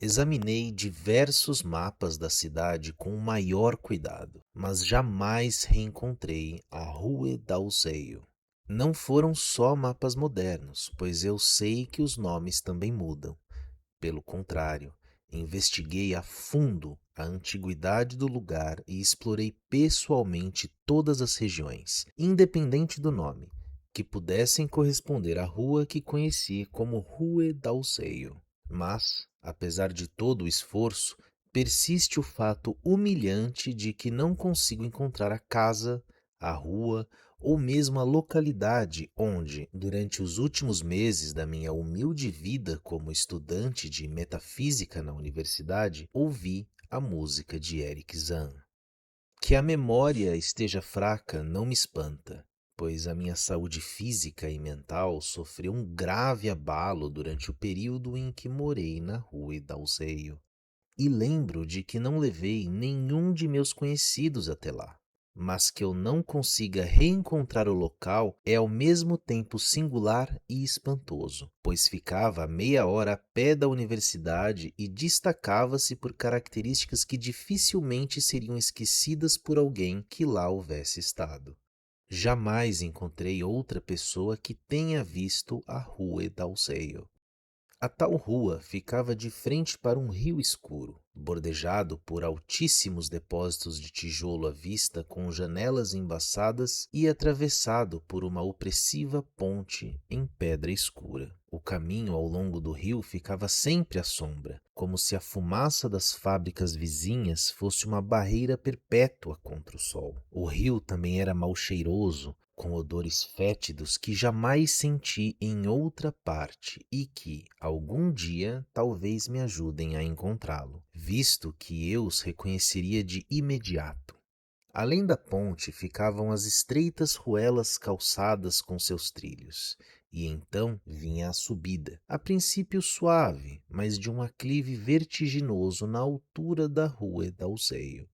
Examinei diversos mapas da cidade com o maior cuidado, mas jamais reencontrei a Rue d'Auseio. Não foram só mapas modernos, pois eu sei que os nomes também mudam. Pelo contrário, investiguei a fundo a antiguidade do lugar e explorei pessoalmente todas as regiões, independente do nome, que pudessem corresponder à rua que conheci como Rue d'Auseio. Mas, apesar de todo o esforço, persiste o fato humilhante de que não consigo encontrar a casa, a rua ou mesmo a localidade onde, durante os últimos meses da minha humilde vida como estudante de metafísica na universidade, ouvi a música de Eric Zahn. Que a memória esteja fraca não me espanta, pois a minha saúde física e mental sofreu um grave abalo durante o período em que morei na Rua Dalzeio. E lembro de que não levei nenhum de meus conhecidos até lá. Mas que eu não consiga reencontrar o local é ao mesmo tempo singular e espantoso, pois ficava a meia hora a pé da universidade e destacava-se por características que dificilmente seriam esquecidas por alguém que lá houvesse estado. Jamais encontrei outra pessoa que tenha visto a Rua Dalseio. A tal rua ficava de frente para um rio escuro, bordejado por altíssimos depósitos de tijolo à vista com janelas embaçadas e atravessado por uma opressiva ponte em pedra escura. O caminho ao longo do rio ficava sempre à sombra, como se a fumaça das fábricas vizinhas fosse uma barreira perpétua contra o sol. O rio também era mal cheiroso, com odores fétidos que jamais senti em outra parte e que, algum dia, talvez me ajudem a encontrá-lo, visto que eu os reconheceria de imediato. Além da ponte ficavam as estreitas ruelas calçadas com seus trilhos, e então vinha a subida, a princípio suave, mas de um aclive vertiginoso na altura da Rua Dalzeio.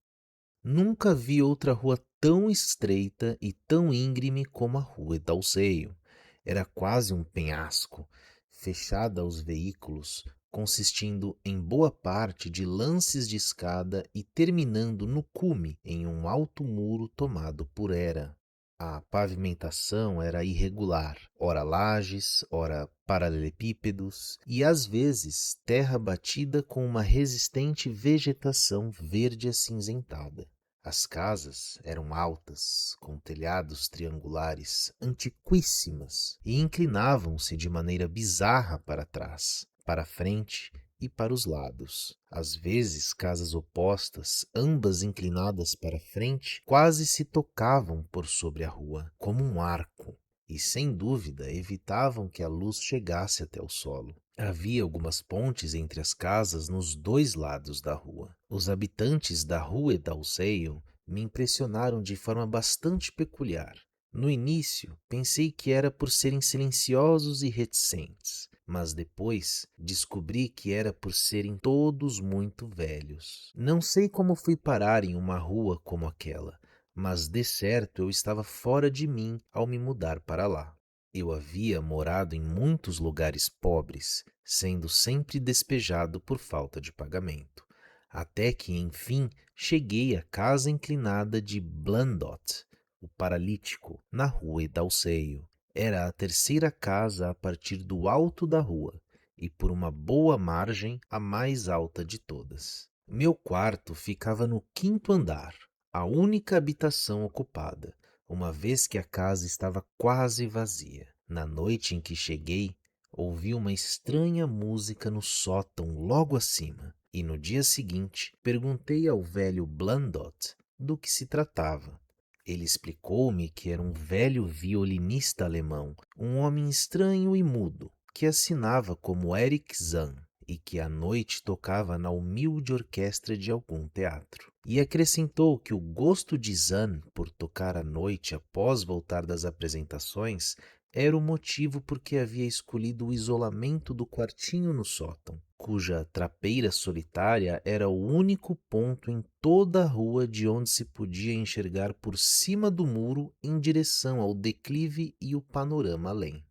Nunca vi outra rua tão estreita e tão íngreme como a Rua Dalzeio. Era quase um penhasco, fechada aos veículos, consistindo em boa parte de lances de escada e terminando no cume em um alto muro tomado por era. A pavimentação era irregular, ora lajes, ora paralelepípedos, e às vezes terra batida com uma resistente vegetação verde acinzentada. As casas eram altas, com telhados triangulares, antiquíssimas, e inclinavam-se de maneira bizarra para trás, para frente e para os lados. Às vezes, casas opostas, ambas inclinadas para frente, quase se tocavam por sobre a rua, como um arco, e sem dúvida evitavam que a luz chegasse até o solo. Havia algumas pontes entre as casas nos dois lados da rua. Os habitantes da Rua Dalseio me impressionaram de forma bastante peculiar. No início, pensei que era por serem silenciosos e reticentes, mas depois descobri que era por serem todos muito velhos. Não sei como fui parar em uma rua como aquela, mas de certo eu estava fora de mim ao me mudar para lá. Eu havia morado em muitos lugares pobres, sendo sempre despejado por falta de pagamento, até que, enfim, cheguei à casa inclinada de Blandot, o paralítico, na rua Dalseio. Era a terceira casa a partir do alto da rua, e por uma boa margem a mais alta de todas. Meu quarto ficava no quinto andar, a única habitação ocupada, uma vez que a casa estava quase vazia. Na noite em que cheguei, ouvi uma estranha música no sótão logo acima, e no dia seguinte perguntei ao velho Blandot do que se tratava. Ele explicou-me que era um velho violinista alemão, um homem estranho e mudo, que assinava como Eric Zahn e que à noite tocava na humilde orquestra de algum teatro. E acrescentou que o gosto de Zahn por tocar à noite após voltar das apresentações era o motivo por que havia escolhido o isolamento do quartinho no sótão, cuja trapeira solitária era o único ponto em toda a rua de onde se podia enxergar por cima do muro em direção ao declive e o panorama além.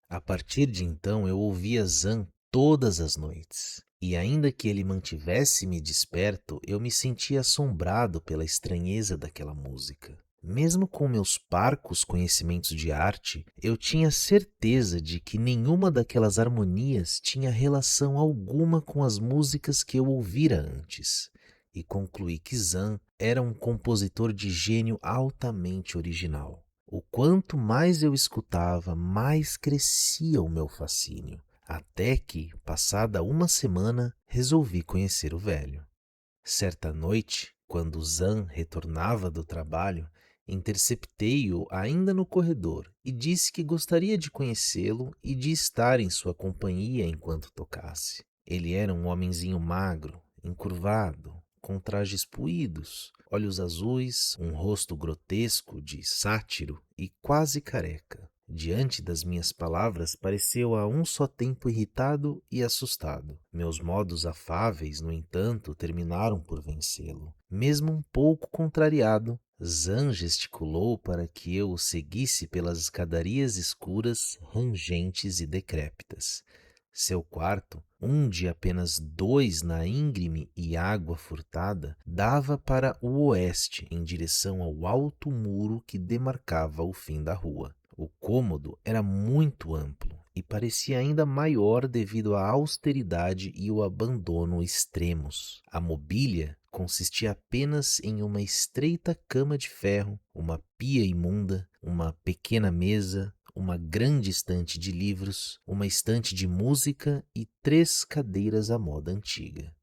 A partir de então eu ouvia Zan todas as noites. E ainda que ele mantivesse-me desperto, eu me sentia assombrado pela estranheza daquela música. Mesmo com meus parcos conhecimentos de arte, eu tinha certeza de que nenhuma daquelas harmonias tinha relação alguma com as músicas que eu ouvira antes, e concluí que Zan era um compositor de gênio altamente original. O quanto mais eu escutava, mais crescia o meu fascínio. Até que, passada uma semana, resolvi conhecer o velho. Certa noite, quando Zan retornava do trabalho, interceptei-o ainda no corredor e disse que gostaria de conhecê-lo e de estar em sua companhia enquanto tocasse. Ele era um homenzinho magro, encurvado, com trajes puídos, olhos azuis, um rosto grotesco de sátiro e quase careca. Diante das minhas palavras, pareceu a um só tempo irritado e assustado. Meus modos afáveis, no entanto, terminaram por vencê-lo. Mesmo um pouco contrariado, Zan gesticulou para que eu o seguisse pelas escadarias escuras, rangentes e decrépitas. Seu quarto, um de apenas 2 na íngreme e água furtada, dava para o oeste, em direção ao alto muro que demarcava o fim da rua. O cômodo era muito amplo e parecia ainda maior devido à austeridade e o abandono extremos. A mobília consistia apenas em uma estreita cama de ferro, uma pia imunda, uma pequena mesa, uma grande estante de livros, uma estante de música e 3 cadeiras à moda antiga.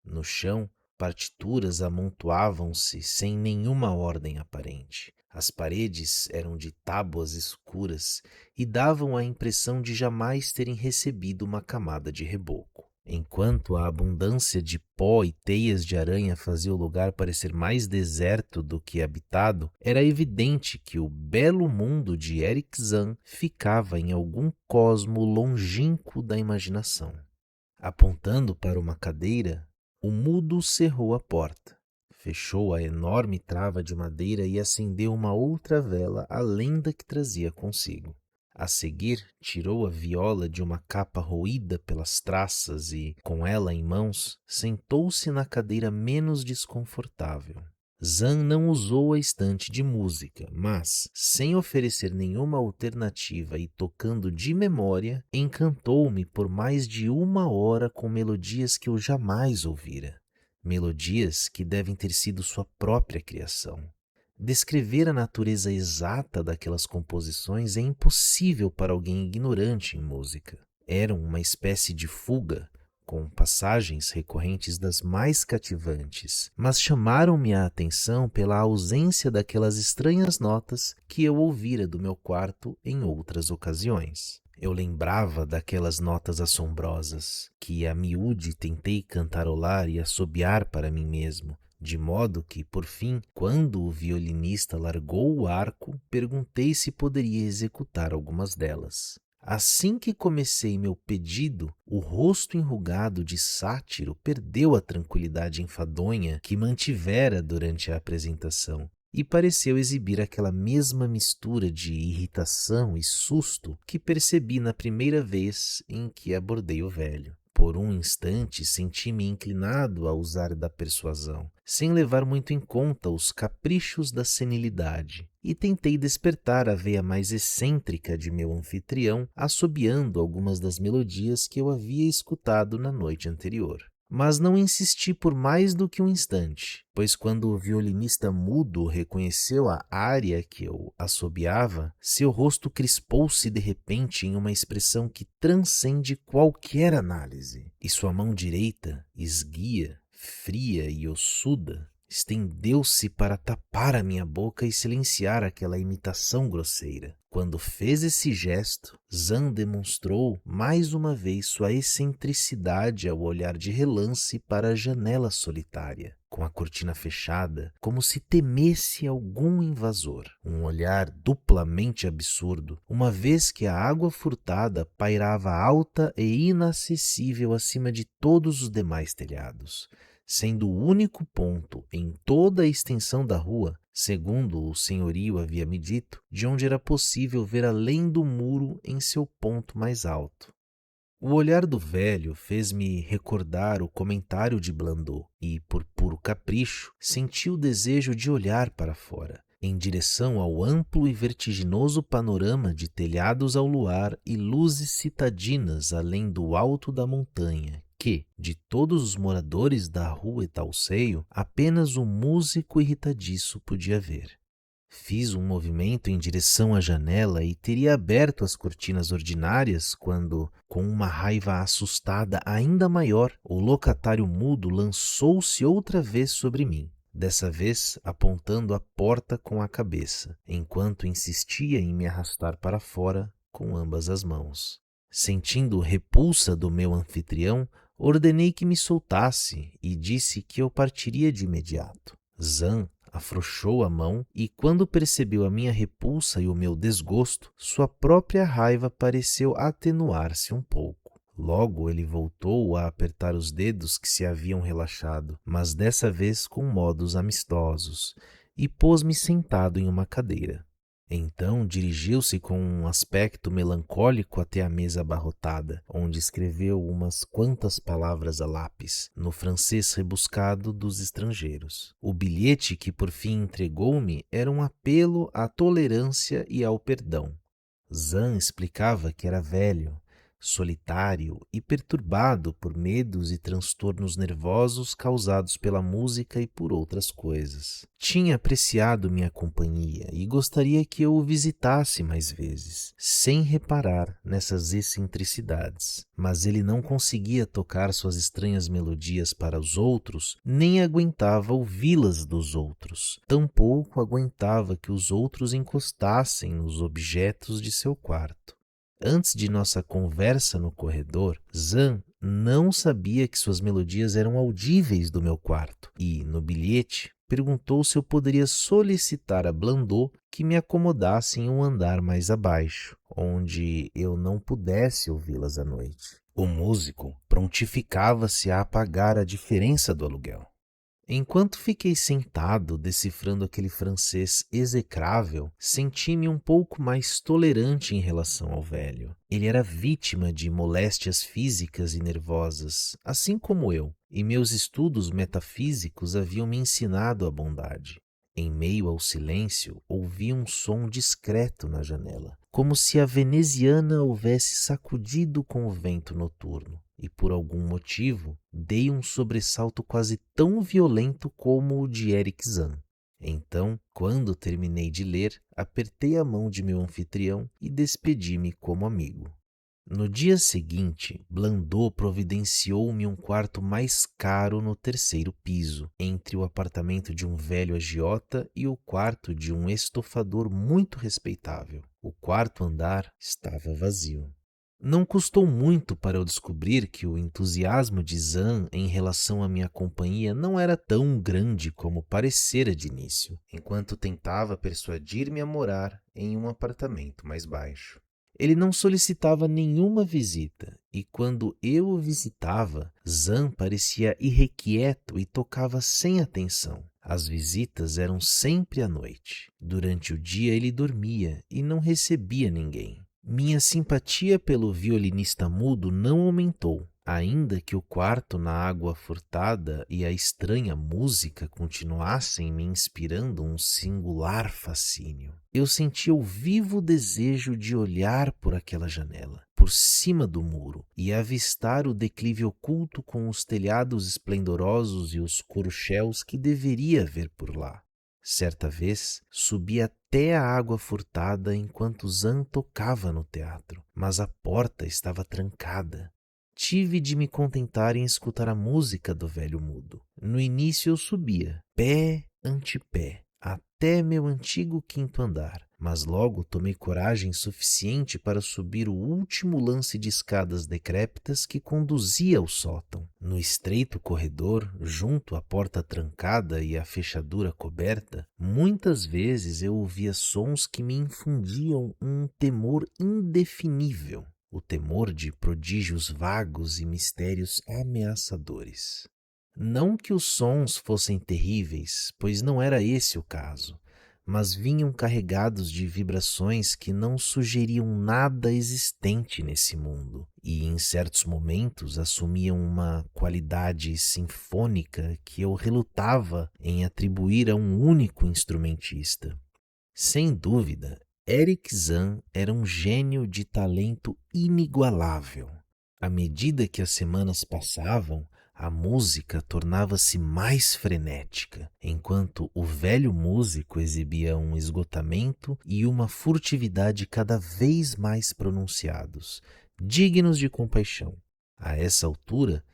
No chão, partituras amontoavam-se sem nenhuma ordem aparente. As paredes eram de tábuas escuras e davam a impressão de jamais terem recebido uma camada de reboco. Enquanto a abundância de pó e teias de aranha fazia o lugar parecer mais deserto do que habitado, era evidente que o belo mundo de Eric Zan ficava em algum cosmo longínquo da imaginação. Apontando para uma cadeira, o mudo cerrou a porta, fechou a enorme trava de madeira e acendeu uma outra vela além da que trazia consigo. A seguir, tirou a viola de uma capa roída pelas traças e, com ela em mãos, sentou-se na cadeira menos desconfortável. Zan não usou a estante de música, mas, sem oferecer nenhuma alternativa e tocando de memória, encantou-me por mais de 1 hora com melodias que eu jamais ouvira. Melodias que devem ter sido sua própria criação. Descrever a natureza exata daquelas composições é impossível para alguém ignorante em música. Eram uma espécie de fuga, com passagens recorrentes das mais cativantes, mas chamaram-me a atenção pela ausência daquelas estranhas notas que eu ouvira do meu quarto em outras ocasiões. Eu lembrava daquelas notas assombrosas que a miúde tentei cantarolar e assobiar para mim mesmo, de modo que, por fim, quando o violinista largou o arco, perguntei se poderia executar algumas delas. Assim que comecei meu pedido, o rosto enrugado de sátiro perdeu a tranquilidade enfadonha que mantivera durante a apresentação e pareceu exibir aquela mesma mistura de irritação e susto que percebi na primeira vez em que abordei o velho. Por um instante senti-me inclinado a usar da persuasão, sem levar muito em conta os caprichos da senilidade, e tentei despertar a veia mais excêntrica de meu anfitrião, assobiando algumas das melodias que eu havia escutado na noite anterior. Mas não insisti por mais do que um instante, pois quando o violinista mudo reconheceu a área que eu assobiava, seu rosto crispou-se de repente em uma expressão que transcende qualquer análise, e sua mão direita, esguia, fria e ossuda, estendeu-se para tapar a minha boca e silenciar aquela imitação grosseira. Quando fez esse gesto, Zan demonstrou mais uma vez sua excentricidade ao olhar de relance para a janela solitária, com a cortina fechada, como se temesse algum invasor. Um olhar duplamente absurdo, uma vez que a água furtada pairava alta e inacessível acima de todos os demais telhados, sendo o único ponto em toda a extensão da rua, segundo o senhorio havia me dito, de onde era possível ver além do muro em seu ponto mais alto. O olhar do velho fez-me recordar o comentário de Blandot e, por puro capricho, senti o desejo de olhar para fora, em direção ao amplo e vertiginoso panorama de telhados ao luar e luzes citadinas além do alto da montanha, que, de todos os moradores da rua Etalseio, apenas o músico irritadiço podia ver. Fiz um movimento em direção à janela e teria aberto as cortinas ordinárias quando, com uma raiva assustada ainda maior, o locatário mudo lançou-se outra vez sobre mim, dessa vez apontando a porta com a cabeça, enquanto insistia em me arrastar para fora com ambas as mãos. Sentindo repulsa do meu anfitrião, ordenei que me soltasse e disse que eu partiria de imediato. Zan afrouxou a mão e, quando percebeu a minha repulsa e o meu desgosto, sua própria raiva pareceu atenuar-se um pouco. Logo ele voltou a apertar os dedos que se haviam relaxado, mas dessa vez com modos amistosos, e pôs-me sentado em uma cadeira. Então dirigiu-se com um aspecto melancólico até a mesa abarrotada, onde escreveu umas quantas palavras a lápis, no francês rebuscado dos estrangeiros. O bilhete que por fim entregou-me era um apelo à tolerância e ao perdão. Zan explicava que era velho, solitário e perturbado por medos e transtornos nervosos causados pela música e por outras coisas. Tinha apreciado minha companhia e gostaria que eu o visitasse mais vezes, sem reparar nessas excentricidades. Mas ele não conseguia tocar suas estranhas melodias para os outros, nem aguentava ouvi-las dos outros. Tampouco aguentava que os outros encostassem nos objetos de seu quarto. Antes de nossa conversa no corredor, Zan não sabia que suas melodias eram audíveis do meu quarto e, no bilhete, perguntou se eu poderia solicitar a Blandot que me acomodasse em um andar mais abaixo, onde eu não pudesse ouvi-las à noite. O músico prontificava-se a pagar a diferença do aluguel. Enquanto fiquei sentado decifrando aquele francês execrável, senti-me um pouco mais tolerante em relação ao velho. Ele era vítima de moléstias físicas e nervosas, assim como eu, e meus estudos metafísicos haviam me ensinado a bondade. Em meio ao silêncio, ouvi um som discreto na janela, como se a veneziana houvesse sacudido com o vento noturno. E por algum motivo dei um sobressalto quase tão violento como o de Eric Zan. Então, quando terminei de ler, apertei a mão de meu anfitrião e despedi-me como amigo. No dia seguinte, Blandot providenciou-me um quarto mais caro no terceiro piso, entre o apartamento de um velho agiota e o quarto de um estofador muito respeitável. O quarto andar estava vazio. Não custou muito para eu descobrir que o entusiasmo de Zan em relação à minha companhia não era tão grande como parecera de início, enquanto tentava persuadir-me a morar em um apartamento mais baixo. Ele não solicitava nenhuma visita, e quando eu o visitava, Zan parecia irrequieto e tocava sem atenção. As visitas eram sempre à noite. Durante o dia ele dormia e não recebia ninguém. Minha simpatia pelo violinista mudo não aumentou, ainda que o quarto na água furtada e a estranha música continuassem me inspirando um singular fascínio. Eu sentia o vivo desejo de olhar por aquela janela, por cima do muro, e avistar o declive oculto com os telhados esplendorosos e os corucheus que deveria ver por lá. Certa vez, subi até a água furtada enquanto Zan tocava no teatro, mas a porta estava trancada. Tive de me contentar em escutar a música do velho mudo. No início eu subia, pé ante pé, até meu antigo quinto andar, mas logo tomei coragem suficiente para subir o último lance de escadas decrépitas que conduzia ao sótão. No estreito corredor, junto à porta trancada e à fechadura coberta, muitas vezes eu ouvia sons que me infundiam um temor indefinível, o temor de prodígios vagos e mistérios ameaçadores. Não que os sons fossem terríveis, pois não era esse o caso, mas vinham carregados de vibrações que não sugeriam nada existente nesse mundo e, em certos momentos, assumiam uma qualidade sinfônica que eu relutava em atribuir a um único instrumentista. Sem dúvida, Eric Zahn era um gênio de talento inigualável. À medida que as semanas passavam, a música tornava-se mais frenética, enquanto o velho músico exibia um esgotamento e uma furtividade cada vez mais pronunciados, dignos de compaixão. A essa altura,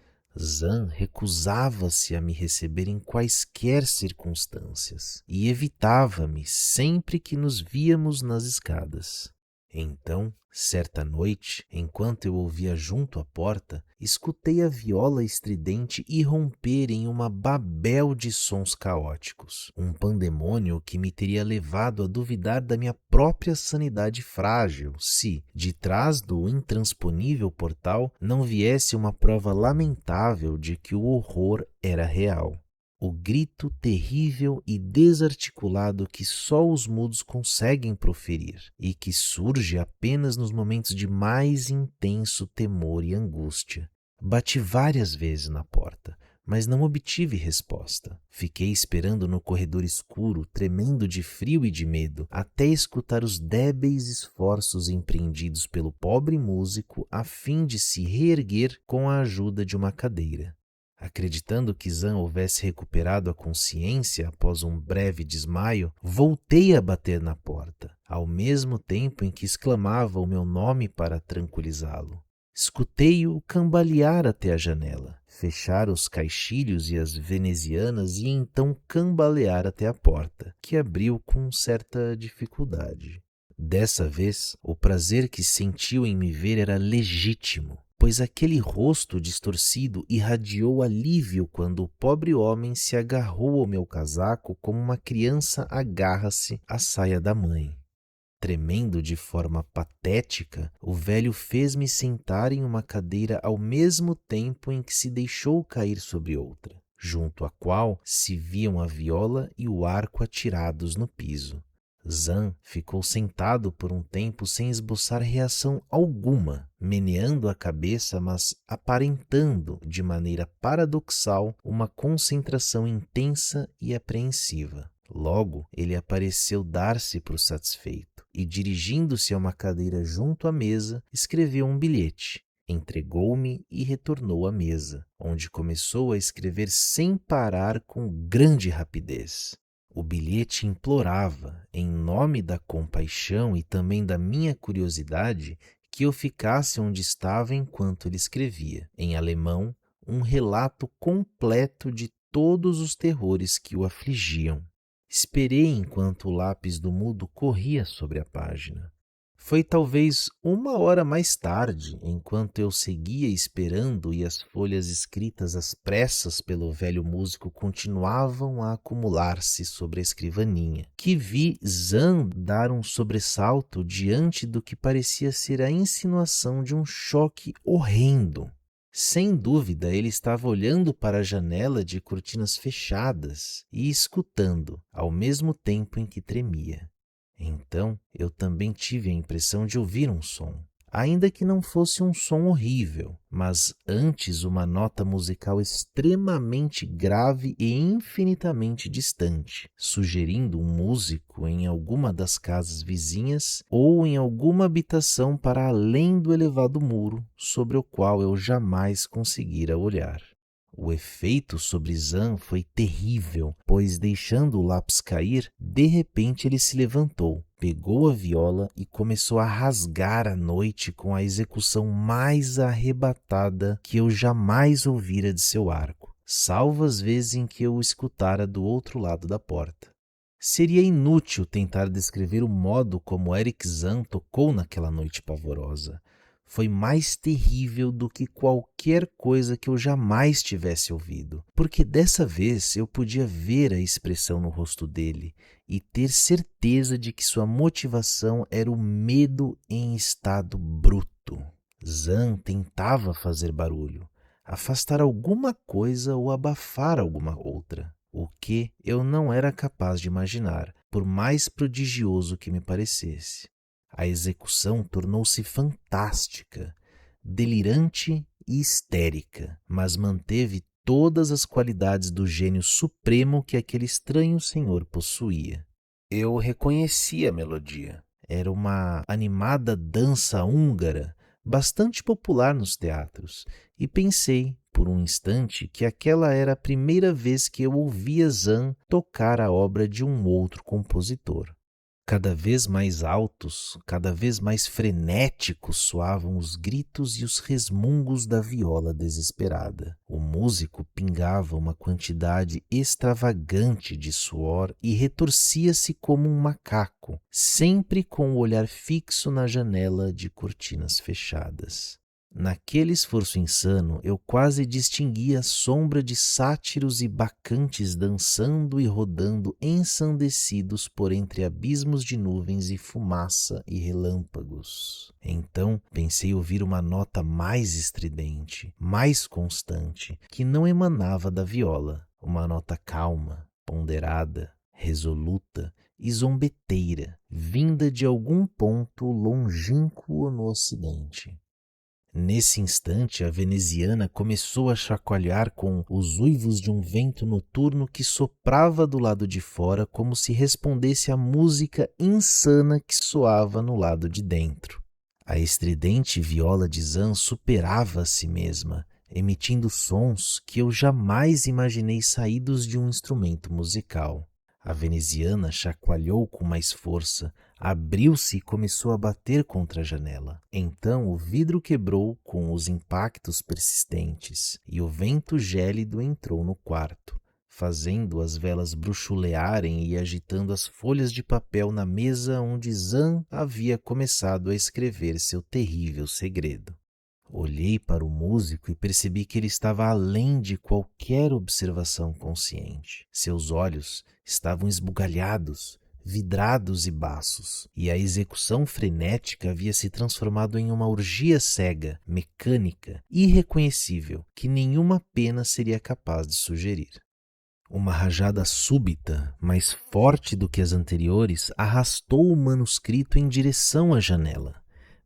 Zahn recusava-se a me receber em quaisquer circunstâncias e evitava-me sempre que nos víamos nas escadas. Então, certa noite, enquanto eu ouvia junto à porta, escutei a viola estridente irromper em uma babel de sons caóticos, um pandemônio que me teria levado a duvidar da minha própria sanidade frágil se, de trás do intransponível portal, não viesse uma prova lamentável de que o horror era real. O grito terrível e desarticulado que só os mudos conseguem proferir e que surge apenas nos momentos de mais intenso temor e angústia. Bati várias vezes na porta, mas não obtive resposta. Fiquei esperando no corredor escuro, tremendo de frio e de medo, até escutar os débeis esforços empreendidos pelo pobre músico a fim de se reerguer com a ajuda de uma cadeira. Acreditando que Zahn houvesse recuperado a consciência após um breve desmaio, voltei a bater na porta, ao mesmo tempo em que exclamava o meu nome para tranquilizá-lo. Escutei-o cambalear até a janela, fechar os caixilhos e as venezianas e então cambalear até a porta, que abriu com certa dificuldade. Dessa vez, o prazer que sentiu em me ver era legítimo, pois aquele rosto distorcido irradiou alívio quando o pobre homem se agarrou ao meu casaco como uma criança agarra-se à saia da mãe. Tremendo de forma patética, o velho fez-me sentar em uma cadeira ao mesmo tempo em que se deixou cair sobre outra, junto à qual se viam a viola e o arco atirados no piso. Zahn ficou sentado por um tempo sem esboçar reação alguma, meneando a cabeça, mas aparentando, de maneira paradoxal, uma concentração intensa e apreensiva. Logo, ele pareceu dar-se por satisfeito e, dirigindo-se a uma cadeira junto à mesa, escreveu um bilhete. Entregou-me e retornou à mesa, onde começou a escrever sem parar com grande rapidez. O bilhete implorava, em nome da compaixão e também da minha curiosidade, que eu ficasse onde estava enquanto ele escrevia, em alemão, um relato completo de todos os terrores que o afligiam. Esperei enquanto o lápis do mudo corria sobre a página. Foi talvez 1 hora mais tarde, enquanto eu seguia esperando e as folhas escritas às pressas pelo velho músico continuavam a acumular-se sobre a escrivaninha, que vi Zahn dar um sobressalto diante do que parecia ser a insinuação de um choque horrendo. Sem dúvida, ele estava olhando para a janela de cortinas fechadas e escutando, ao mesmo tempo em que tremia. Então, eu também tive a impressão de ouvir um som, ainda que não fosse um som horrível, mas antes uma nota musical extremamente grave e infinitamente distante, sugerindo um músico em alguma das casas vizinhas ou em alguma habitação para além do elevado muro sobre o qual eu jamais conseguira olhar. O efeito sobre Zahn foi terrível, pois, deixando o lápis cair, de repente ele se levantou, pegou a viola e começou a rasgar a noite com a execução mais arrebatada que eu jamais ouvira de seu arco, salvo as vezes em que eu o escutara do outro lado da porta. Seria inútil tentar descrever o modo como Eric Zahn tocou naquela noite pavorosa. Foi mais terrível do que qualquer coisa que eu jamais tivesse ouvido, porque dessa vez eu podia ver a expressão no rosto dele e ter certeza de que sua motivação era o medo em estado bruto. Zahn tentava fazer barulho, afastar alguma coisa ou abafar alguma outra, o que eu não era capaz de imaginar, por mais prodigioso que me parecesse. A execução tornou-se fantástica, delirante e histérica, mas manteve todas as qualidades do gênio supremo que aquele estranho senhor possuía. Eu reconheci a melodia. Era uma animada dança húngara, bastante popular nos teatros, e pensei, por um instante, que aquela era a primeira vez que eu ouvia Zahn tocar a obra de um outro compositor. Cada vez mais altos, cada vez mais frenéticos soavam os gritos e os resmungos da viola desesperada. O músico pingava uma quantidade extravagante de suor e retorcia-se como um macaco, sempre com o olhar fixo na janela de cortinas fechadas. Naquele esforço insano, eu quase distinguia a sombra de sátiros e bacantes dançando e rodando ensandecidos por entre abismos de nuvens e fumaça e relâmpagos. Então pensei ouvir uma nota mais estridente, mais constante, que não emanava da viola, uma nota calma, ponderada, resoluta e zombeteira, vinda de algum ponto longínquo no ocidente. Nesse instante, a veneziana começou a chacoalhar com os uivos de um vento noturno que soprava do lado de fora como se respondesse à música insana que soava no lado de dentro. A estridente viola de Zahn superava a si mesma, emitindo sons que eu jamais imaginei saídos de um instrumento musical. A veneziana chacoalhou com mais força, abriu-se e começou a bater contra a janela. Então o vidro quebrou com os impactos persistentes e o vento gélido entrou no quarto, fazendo as velas bruxulearem e agitando as folhas de papel na mesa onde Zahn havia começado a escrever seu terrível segredo. Olhei para o músico e percebi que ele estava além de qualquer observação consciente. Seus olhos estavam esbugalhados, vidrados e baços, e a execução frenética havia se transformado em uma orgia cega, mecânica, irreconhecível, que nenhuma pena seria capaz de sugerir. Uma rajada súbita, mais forte do que as anteriores, arrastou o manuscrito em direção à janela.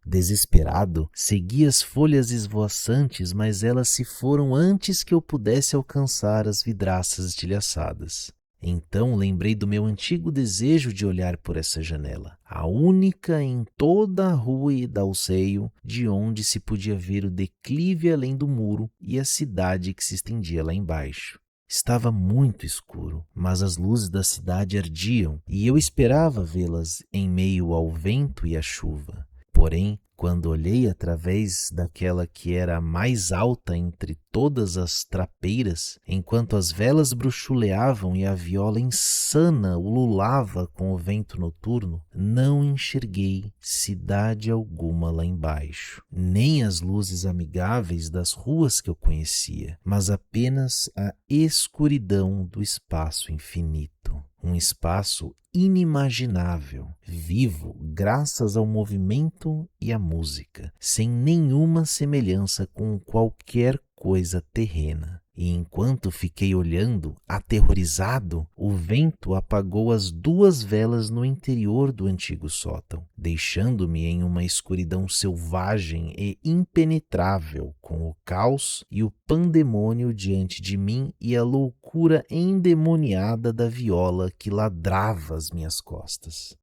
Desesperado, segui as folhas esvoaçantes, mas elas se foram antes que eu pudesse alcançar as vidraças estilhaçadas. Então lembrei do meu antigo desejo de olhar por essa janela, a única em toda a rua Dalseio, de onde se podia ver o declive além do muro e a cidade que se estendia lá embaixo. Estava muito escuro, mas as luzes da cidade ardiam e eu esperava vê-las em meio ao vento e à chuva. Porém, quando olhei através daquela que era a mais alta entre todas as trapeiras, enquanto as velas bruxuleavam e a viola insana ululava com o vento noturno, não enxerguei cidade alguma lá embaixo, nem as luzes amigáveis das ruas que eu conhecia, mas apenas a escuridão do espaço infinito. Um espaço inimaginável, vivo graças ao movimento e à música, sem nenhuma semelhança com qualquer coisa terrena. E enquanto fiquei olhando, aterrorizado, o vento apagou as 2 velas no interior do antigo sótão, deixando-me em uma escuridão selvagem e impenetrável, com o caos e o pandemônio diante de mim e a loucura endemoniada da viola que ladrava às minhas costas.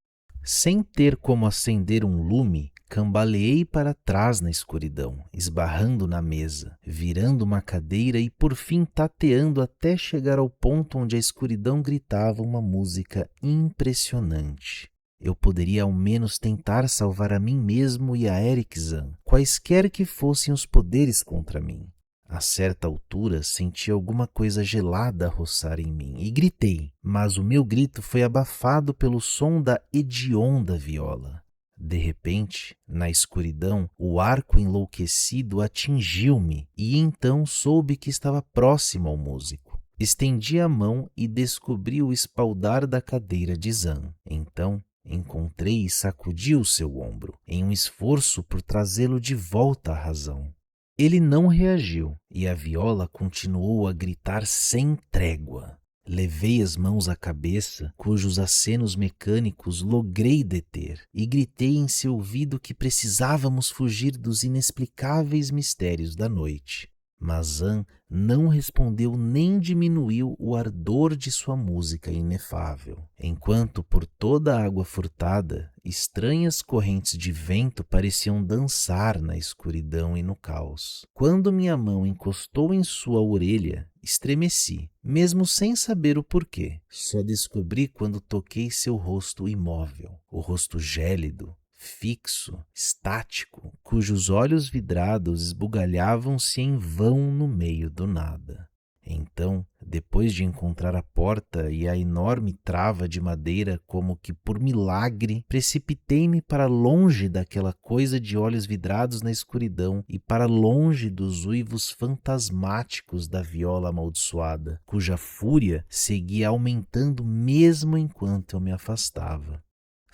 Sem ter como acender um lume, cambaleei para trás na escuridão, esbarrando na mesa, virando uma cadeira e por fim tateando até chegar ao ponto onde a escuridão gritava uma música impressionante. Eu poderia ao menos tentar salvar a mim mesmo e a Erik Zahn, quaisquer que fossem os poderes contra mim. A certa altura senti alguma coisa gelada roçar em mim e gritei, mas o meu grito foi abafado pelo som da hedionda viola. De repente, na escuridão, o arco enlouquecido atingiu-me e então soube que estava próximo ao músico. Estendi a mão e descobri o espaldar da cadeira de Zahn. Então, encontrei e sacudi o seu ombro, em um esforço por trazê-lo de volta à razão. Ele não reagiu e a viola continuou a gritar sem trégua. Levei as mãos à cabeça, cujos acenos mecânicos logrei deter, e gritei em seu ouvido que precisávamos fugir dos inexplicáveis mistérios da noite. Mas Zan não respondeu nem diminuiu o ardor de sua música inefável, enquanto por toda a água furtada, estranhas correntes de vento pareciam dançar na escuridão e no caos. Quando minha mão encostou em sua orelha, estremeci, mesmo sem saber o porquê. Só descobri quando toquei seu rosto imóvel, o rosto gélido, fixo, estático, cujos olhos vidrados esbugalhavam-se em vão no meio do nada. Então, depois de encontrar a porta e a enorme trava de madeira como que por milagre, precipitei-me para longe daquela coisa de olhos vidrados na escuridão e para longe dos uivos fantasmáticos da viola amaldiçoada, cuja fúria seguia aumentando mesmo enquanto eu me afastava.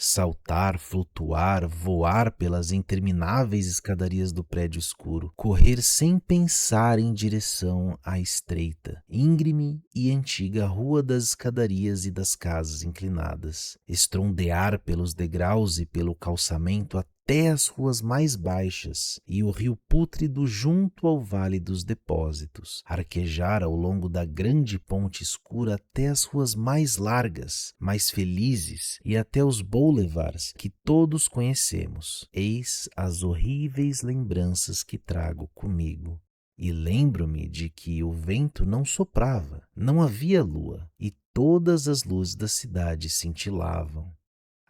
Saltar, flutuar, voar pelas intermináveis escadarias do prédio escuro, correr sem pensar em direção à estreita, íngreme e antiga rua das escadarias e das casas inclinadas, estrondear pelos degraus e pelo calçamento até as ruas mais baixas e o rio pútrido junto ao vale dos depósitos, arquejar ao longo da grande ponte escura até as ruas mais largas, mais felizes e até os boulevards que todos conhecemos. Eis as horríveis lembranças que trago comigo. E lembro-me de que o vento não soprava, não havia lua e todas as luzes da cidade cintilavam.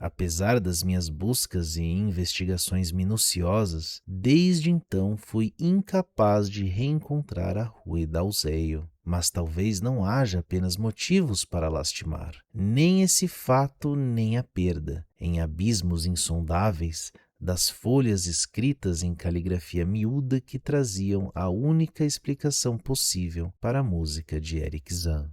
Apesar das minhas buscas e investigações minuciosas, desde então fui incapaz de reencontrar a Rue d'Auseio. Mas talvez não haja apenas motivos para lastimar, nem esse fato nem a perda, em abismos insondáveis das folhas escritas em caligrafia miúda que traziam a única explicação possível para a música de Eric Zahn.